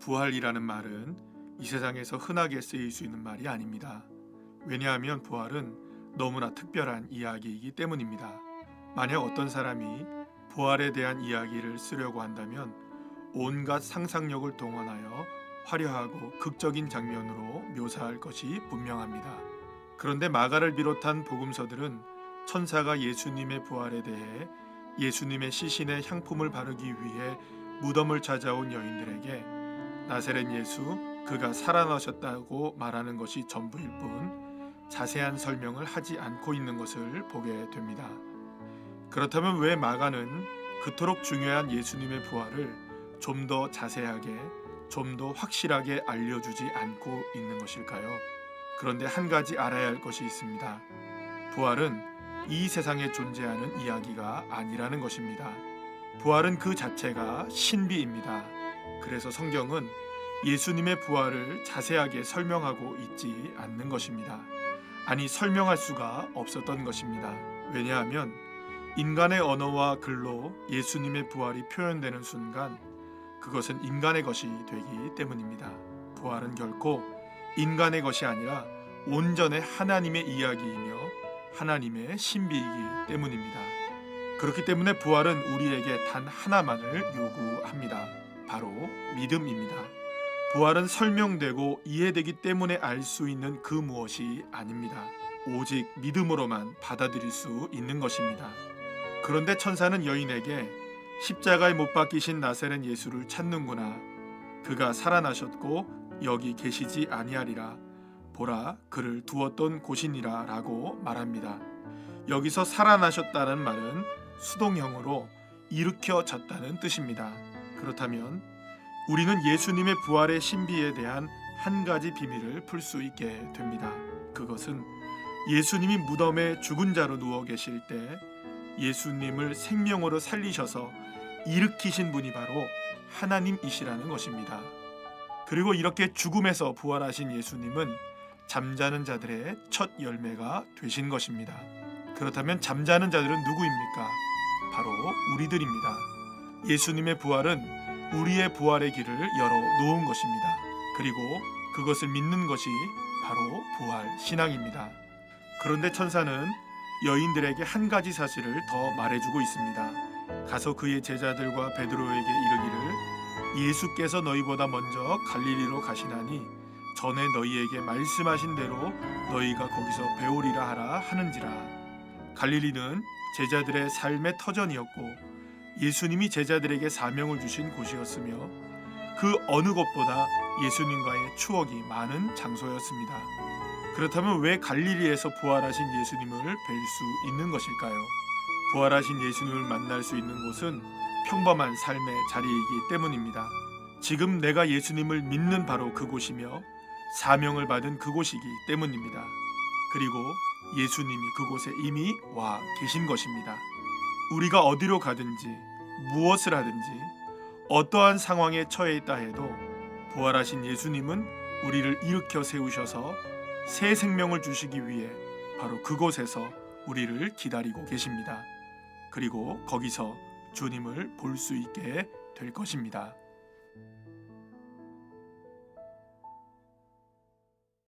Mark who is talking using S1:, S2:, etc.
S1: 부활이라는 말은 이 세상에서 흔하게 쓰일 수 있는 말이 아닙니다. 왜냐하면 부활은 너무나 특별한 이야기이기 때문입니다. 만약 어떤 사람이 부활에 대한 이야기를 쓰려고 한다면 온갖 상상력을 동원하여 화려하고 극적인 장면으로 묘사할 것이 분명합니다. 그런데 마가를 비롯한 복음서들은 천사가 예수님의 부활에 대해 예수님의 시신에 향품을 바르기 위해 무덤을 찾아온 여인들에게 나사렛 예수, 그가 살아나셨다고 말하는 것이 전부일 뿐 자세한 설명을 하지 않고 있는 것을 보게 됩니다. 그렇다면 왜 마가는 그토록 중요한 예수님의 부활을 좀 더 자세하게, 좀 더 확실하게 알려주지 않고 있는 것일까요? 그런데 한 가지 알아야 할 것이 있습니다. 부활은 이 세상에 존재하는 이야기가 아니라는 것입니다. 부활은 그 자체가 신비입니다. 그래서 성경은 예수님의 부활을 자세하게 설명하고 있지 않는 것입니다. 아니, 설명할 수가 없었던 것입니다. 왜냐하면 인간의 언어와 글로 예수님의 부활이 표현되는 순간 그것은 인간의 것이 되기 때문입니다. 부활은 결코 인간의 것이 아니라 온전히 하나님의 이야기이며 하나님의 신비이기 때문입니다. 그렇기 때문에 부활은 우리에게 단 하나만을 요구합니다. 바로 믿음입니다. 부활은 설명되고 이해되기 때문에 알 수 있는 그 무엇이 아닙니다. 오직 믿음으로만 받아들일 수 있는 것입니다. 그런데 천사는 여인에게 십자가에 못 박히신 나사렛 예수를 찾는구나. 그가 살아나셨고 여기 계시지 아니하리라. 보라, 그를 두었던 곳이니라 라고 말합니다. 여기서 살아나셨다는 말은 수동형으로 일으켜졌다는 뜻입니다. 그렇다면 우리는 예수님의 부활의 신비에 대한 한 가지 비밀을 풀 수 있게 됩니다. 그것은 예수님이 무덤에 죽은 자로 누워 계실 때 예수님을 생명으로 살리셔서 일으키신 분이 바로 하나님이시라는 것입니다. 그리고 이렇게 죽음에서 부활하신 예수님은 잠자는 자들의 첫 열매가 되신 것입니다. 그렇다면 잠자는 자들은 누구입니까? 바로 우리들입니다. 예수님의 부활은 우리의 부활의 길을 열어 놓은 것입니다. 그리고 그것을 믿는 것이 바로 부활 신앙입니다. 그런데 천사는 여인들에게 한 가지 사실을 더 말해주고 있습니다. 가서 그의 제자들과 베드로에게 이르기를 예수께서 너희보다 먼저 갈릴리로 가시나니 전에 너희에게 말씀하신 대로 너희가 거기서 배우리라 하라 하는지라. 갈릴리는 제자들의 삶의 터전이었고 예수님이 제자들에게 사명을 주신 곳이었으며 그 어느 곳보다 예수님과의 추억이 많은 장소였습니다. 그렇다면 왜 갈릴리에서 부활하신 예수님을 뵐 수 있는 것일까요? 부활하신 예수님을 만날 수 있는 곳은 평범한 삶의 자리이기 때문입니다. 지금 내가 예수님을 믿는 바로 그곳이며 사명을 받은 그곳이기 때문입니다. 그리고 예수님이 그곳에 이미 와 계신 것입니다. 우리가 어디로 가든지 무엇을 하든지 어떠한 상황에 처해 있다 해도 부활하신 예수님은 우리를 일으켜 세우셔서 새 생명을 주시기 위해 바로 그곳에서 우리를 기다리고 계십니다. 그리고 거기서 주님을 볼 수 있게 될 것입니다.